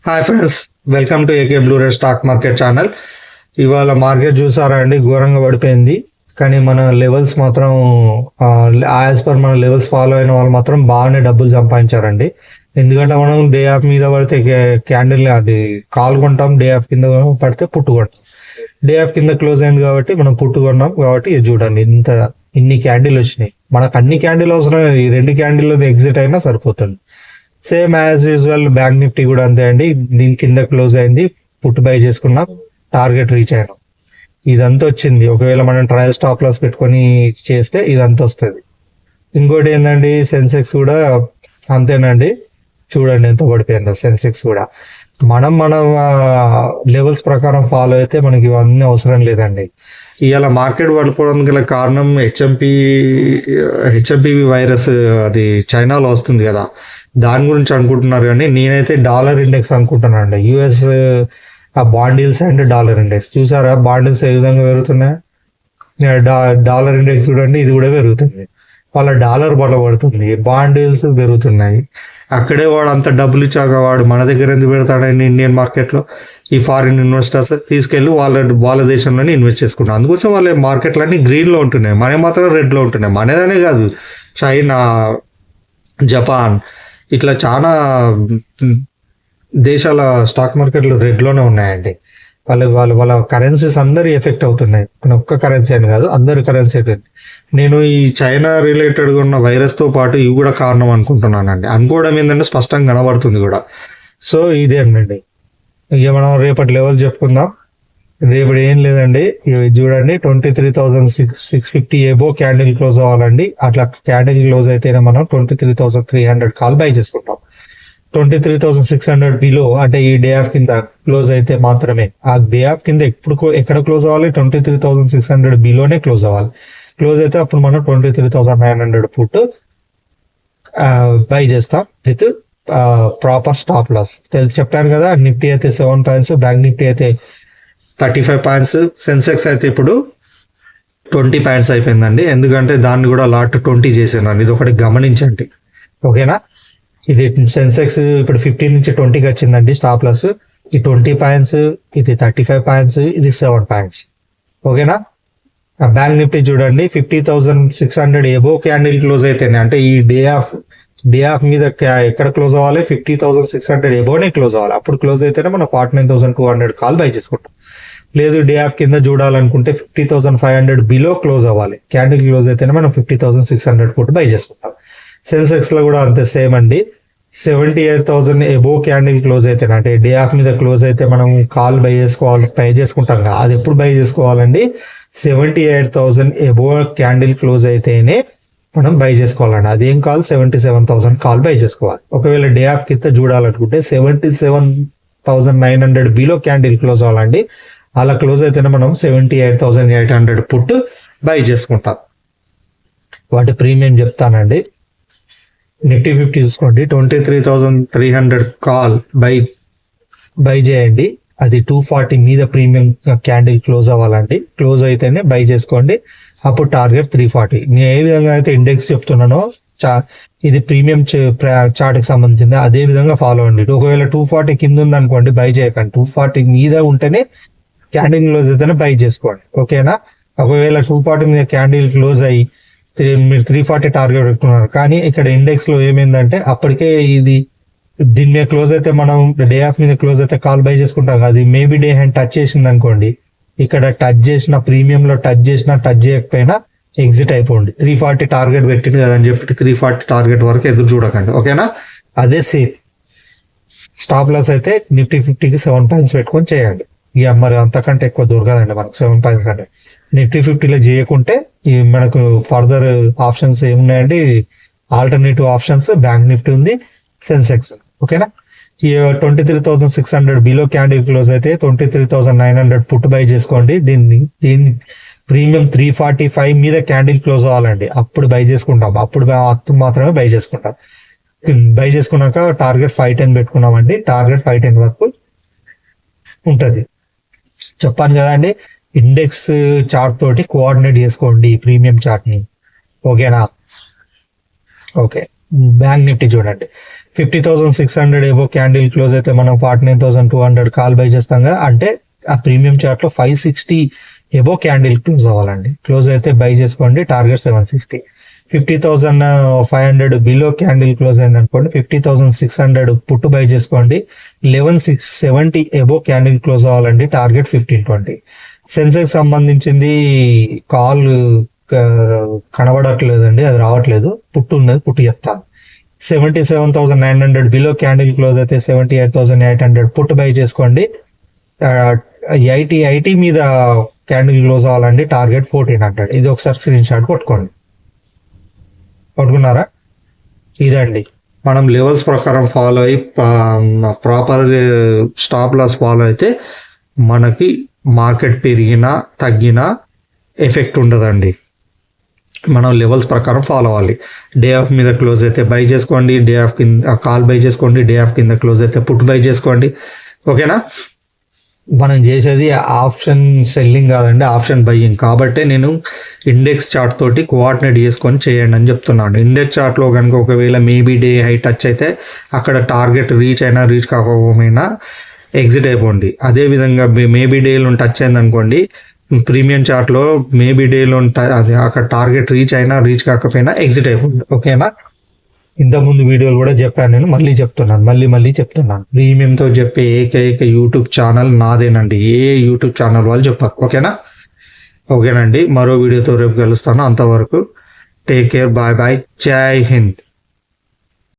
Hi friends, welcome to AK blue rate stock market channel. ఇవాళ market చూసారా అండి, ఘోరంగా పడిపోయింది. కానీ మన లెవెల్స్ మాత్రం యాజ్ పర్ మన లెవెల్స్ ఫాలో అయిన వాళ్ళు మాత్రం బాగానే డబ్బులు సంపాదించారండి. ఎందుకంటే మనం డే ఆఫ్ మీద పడితే క్యాండిల్ అది కాల్ కొంటాం, డే ఆఫ్ కింద పడితే పుట్టు కొంటాం. డే ఆఫ్ కింద క్లోజ్ అయింది కాబట్టి మనం పుట్టు కొన్నాం కాబట్టి ఇది చూడండి, ఇన్ని క్యాండిల్ వచ్చినాయి. మనకు అన్ని క్యాండిల్ అవసరం లేదు, ఈ 2 క్యాండిల్ ఎగ్జిట్ అయినా సరిపోతుంది. Same as usual bank Nifty కూడా అంతే అండి. దీని కింద క్లోజ్ అయింది, పుట్ బై చేసుకున్నాం, టార్గెట్ రీచ్ అయినాం. ఇదంతా వచ్చింది. ఒకవేళ మనం ట్రయల్ స్టాప్ లాస్ పెట్టుకొని చేస్తే ఇదంతా వస్తుంది. ఇంకోటి ఏంటండి, సెన్సెక్స్ కూడా అంతేనండి. చూడండి ఎంత పడిపోయిందో సెన్సెక్స్ కూడా. మన లెవెల్స్ ప్రకారం ఫాలో అయితే మనకి ఇవన్నీ అవసరం లేదండి. ఇవాళ మార్కెట్ పడిపోవడానికి గల కారణం హెచ్ఎంపివి వైరస్, అది చైనాలో వస్తుంది కదా, దాని గురించి అనుకుంటున్నారు. కానీ నేనైతే డాలర్ ఇండెక్స్ అనుకుంటున్నాను అండి. యుఎస్ బాండిల్స్ అండ్ డాలర్ ఇండెక్స్ చూసారా, బాండిల్స్ ఏ విధంగా పెరుగుతున్నాయి. డాలర్ ఇండెక్స్ చూడండి, ఇది కూడా పెరుగుతుంది. వాళ్ళ డాలర్ బలపడుతుంది, బాండిల్స్ పెరుగుతున్నాయి. అక్కడే వాడు అంత డబ్బులు ఇచ్చాక వాడు మన దగ్గర ఎందుకు పెడతాడండి ఇండియన్ మార్కెట్లో? ఈ ఫారిన్ ఇన్వెస్టర్స్ తీసుకెళ్ళి వాళ్ళ దేశంలోనే ఇన్వెస్ట్ చేసుకుంటారు. అందుకోసం వాళ్ళ మార్కెట్లన్నీ గ్రీన్లో ఉంటున్నాయి, మన మాత్రం రెడ్లో ఉంటున్నాయి. మనదనే కాదు, చైనా, జపాన్, ఇట్లా చాలా దేశాల స్టాక్ మార్కెట్లు రెడ్లోనే ఉన్నాయండి. వాళ్ళ కరెన్సీస్ అందరు ఎఫెక్ట్ అవుతున్నాయి. ఒక్క కరెన్సీ అని కాదు, అందరు కరెన్సీ. నేను ఈ చైనా రిలేటెడ్గా ఉన్న వైరస్తో పాటు ఇవి కూడా కారణం అనుకుంటున్నానండి. అనుకోవడం ఏంటంటే స్పష్టంగా కనబడుతుంది కూడా. సో ఇదేనండి. ఇక మనం రేపటి లెవెల్ చెప్పుకుందాం. రేపటి ఏం లేదండి, చూడండి 23,650 ఏబో క్యాండిల్ క్లోజ్ అవ్వాలండి. అట్లా క్యాండిల్ క్లోజ్ అయితేనే మనం 23,300 కాల్ బై చేసుకుంటాం. 23,600 బిలో అంటే ఈ డే ఆఫ్ కింద క్లోజ్ అయితే మాత్రమే. ఆ డే ఆఫ్ కింద ఎక్కడ క్లోజ్ అవ్వాలి? 23,600 బిలోనే క్లోజ్ అవ్వాలి. క్లోజ్ అయితే అప్పుడు మనం 23,900 పుట్ బై చేస్తాం విత్ ప్రాపర్ స్టాప్ లాస్. చెప్పాను కదా, నిఫ్టీ అయితే 7 పాయింట్స్, బ్యాంక్ నిఫ్టీ అయితే 35 పాయింట్స్, సెన్సెక్స్ అయితే ఇప్పుడు 20 పాయింట్స్ అయిపోయిందండి. ఎందుకంటే దాన్ని కూడా లాట్ 20 చేసాను. ఇది ఒకటి గమనించండి, ఓకేనా? ఇది సెన్సెక్స్ ఇప్పుడు 15 నుంచి 20కి వచ్చిందండి స్టాప్ లాస్. ఈ 20 పాయింట్స్, ఇది 35 పాయింట్స్, ఇది 7 పాయింట్స్, ఓకేనా? బ్యాంక్ నిఫ్టీ చూడండి 50,600 ఎబో క్యాండిల్ క్లోజ్ అయితేనే, అంటే ఈ డే ఆఫ్ మీద ఎక్కడ క్లోజ్ అవ్వాలి? 50,600 ఎబోనే క్లోజ్ అవ్వాలి. అప్పుడు క్లోజ్ అయితేనే మనం 49,200 కాల్ బై చేసుకుంటాం. లేదు, డే ఆఫ్ కింద చూడాలనుకుంటే 50,500 బిలో క్లోజ్ అవ్వాలి. క్యాండిల్ క్లోజ్ అయితేనే మనం 50,600 పుట్ బై చేసుకుంటాం. సెన్సెక్స్ లో కూడా అంతే సేమ్ అండి. 78,000 ఎబో క్యాండిల్ క్లోజ్ అయితే, అంటే డే ఆఫ్ మీద క్లోజ్ అయితే మనం కాల్ బై చేసుకుంటాం కదా, అది ఎప్పుడు బై చేసుకోవాలండి? 78,000 ఎబో క్యాండిల్ క్లోజ్ అయితేనే మనం బై చేసుకోవాలండి. అదేం కాల్? 77,000 కాల్ బై చేసుకోవాలి. ఒకవేళ డే ఆఫ్ కింద చూడాలనుకుంటే 77,900 బిలో క్యాండిల్ క్లోజ్ అవ్వాలండి. అలా క్లోజ్ అయితేనే మనం 78,800 పుట్ బై చేసుకుంటాం. వాటి ప్రీమియం చెప్తానండి. నిఫ్టీ 50 చూసుకోండి, 23,300 కాల్ బై చేయండి. అది 240 మీద ప్రీమియం క్యాండిల్ క్లోజ్ అవ్వాలండి. క్లోజ్ అయితేనే బై చేసుకోండి. అప్పుడు టార్గెట్ 340. నేను ఏ విధంగా అయితే ఇండెక్స్ చెప్తున్నానో ఇది ప్రీమియం చార్ట్కి సంబంధించింది, అదే విధంగా ఫాలో అండి. ఒకవేళ 240 కింద ఉందనుకోండి, బై చేయకండి. 240 మీద ఉంటేనే క్యాండిల్ క్లోజ్ అయితేనే బై చేసుకోండి, ఓకేనా? ఒకవేళ 240 మీద క్యాండిల్ క్లోజ్ అయ్యి మీరు 340 టార్గెట్ పెట్టుకున్నారు, కానీ ఇక్కడ ఇండెక్స్ లో ఏమైందంటే అప్పటికే దీని మీద క్లోజ్ అయితే మనం డే ఆఫ్ మీద క్లోజ్ అయితే కాల్ బై చేసుకుంటాం. అది మేబీ డే హ్యాండ్ టచ్ చేసింది అనుకోండి, ఇక్కడ టచ్ చేసిన ప్రీమియంలో టచ్ చేయకపోయినా ఎగ్జిట్ అయిపోండి. 340 టార్గెట్ పెట్టింది కదని చెప్పి 340 టార్గెట్ వరకు ఎదురు చూడకండి, ఓకేనా? అదే సేఫ్. స్టాప్ లాస్ అయితే నిఫ్టీ 50కి 7 పాయింట్స్ పెట్టుకొని చేయండి. ఇక మరి అంతకంటే ఎక్కువ దొరకదండి మనకు 7 పాయింట్స్ కంటే. నిఫ్టీ 50లో చేయకుంటే మనకు ఫర్దర్ ఆప్షన్స్ ఏమున్నాయండి? ఆల్టర్నేటివ్ ఆప్షన్స్ బ్యాంక్ నిఫ్టీ ఉంది, సెన్సెక్స్, ఓకేనా? ఈ 23,600 బిలో క్యాండిల్ క్లోజ్ అయితే 23,900 పుట్ బై చేసుకోండి. దీన్ని ప్రీమియం 345 మీద క్యాండిల్ క్లోజ్ అవ్వాలండి, అప్పుడు బై చేసుకుంటాం. అప్పుడు మాత్రమే బై చేసుకుంటాం. బై చేసుకున్నాక టార్గెట్ 510 పెట్టుకున్నామండి. టార్గెట్ 510 వరకు ఉంటుంది. చెప్పాను కదండి, ఇండెక్స్ చార్ట్ తోటి కోఆర్డినేట్ చేసుకోండి ప్రీమియం చార్ట్ ని, ఓకేనా? ఓకే, బ్యాంక్ నిఫ్టీ చూడండి 50,600 ఏవో క్యాండిల్ క్లోజ్ అయితే మనం 49,200 కాల్ బై చేస్తాం అంటే ఆ ప్రీమియం చార్ట్ లో 560 ఏవో క్యాండిల్ క్లోజ్ అవ్వాలండి. క్లోజ్ అయితే బై చేసుకోండి, టార్గెట్ 760. 50,500 బిలో క్యాండిల్ క్లోజ్ అయింది అనుకోండి, 50,600 పుట్టు బై చేసుకోండి, 11,670 ఏవో క్యాండిల్ క్లోజ్ అవ్వాలండి, టార్గెట్ 1520. సెన్సెక్స్ సంబంధించింది కాల్ కనబడట్లేదండి, అది రావట్లేదు, పుట్టు ఉన్నది, పుట్టు చెప్తాను. 77,900 బిలో క్యాండిల్ క్లోజ్ అయితే 78,800 పుట్టు బై చేసుకోండి. ఐటీ మీద క్యాండిల్ క్లోజ్ అవ్వాలండి, టార్గెట్ 1400. ఇది ఒకసారి స్క్రీన్ షాట్ కొట్టుకున్నారా? ఇదండి మనం లెవెల్స్ ప్రకారం ఫాలో అయ్యి ప్రాపర్ స్టాప్ లాస్ ఫాలో అయితే మనకి మార్కెట్ పెరిగినా తగ్గినా ఎఫెక్ట్ ఉండదండి. మనం లెవెల్స్ ప్రకారం ఫాలో అవ్వాలి. డే ఆఫ్ మీద క్లోజ్ అయితే బై చేసుకోండి, డే ఆఫ్ కింద కాల్ బై చేసుకోండి, డే ఆఫ్ కింద క్లోజ్ అయితే పుట్ బై చేసుకోండి. ఓకేనా? మనం చేసేది ఆప్షన్ సెల్లింగ్ కాదండి, ఆప్షన్ బయ్యింగ్. కాబట్టి నేను ఇండెక్స్ చార్ట్ తోటి కోఆర్డినేట్ చేసుకొని చేయండి అని చెప్తున్నాను. ఇండెక్స్ చార్ట్లో కనుక ఒకవేళ మేబీ డే హై టచ్ అయితే అక్కడ టార్గెట్ రీచ్ అయినా రీచ్ కాకపోయినా ఎగ్జిట్ అయిపోండి. అదేవిధంగా మేబీ డేలో టచ్ అయింది అనుకోండి, ప్రీమియం చార్ట్లో మేబీ డేలో అక్కడ టార్గెట్ రీచ్ అయినా రీచ్ కాకపోయినా ఎగ్జిట్ అయిపోండి. ఓకేనా? ఇంతకుముందు వీడియోలు కూడా చెప్పాను, నేను మళ్ళీ చెప్తున్నాను. ప్రీమియంతో చెప్పే ఏకైక యూట్యూబ్ ఛానల్ నాదేనండి, ఏ యూట్యూబ్ ఛానల్ వాళ్ళు చెప్పారు. ఓకేనండి, మరో వీడియోతో రేపు కలుస్తాను. అంతవరకు టేక్ కేర్, బాయ్ బాయ్, జై హింద్.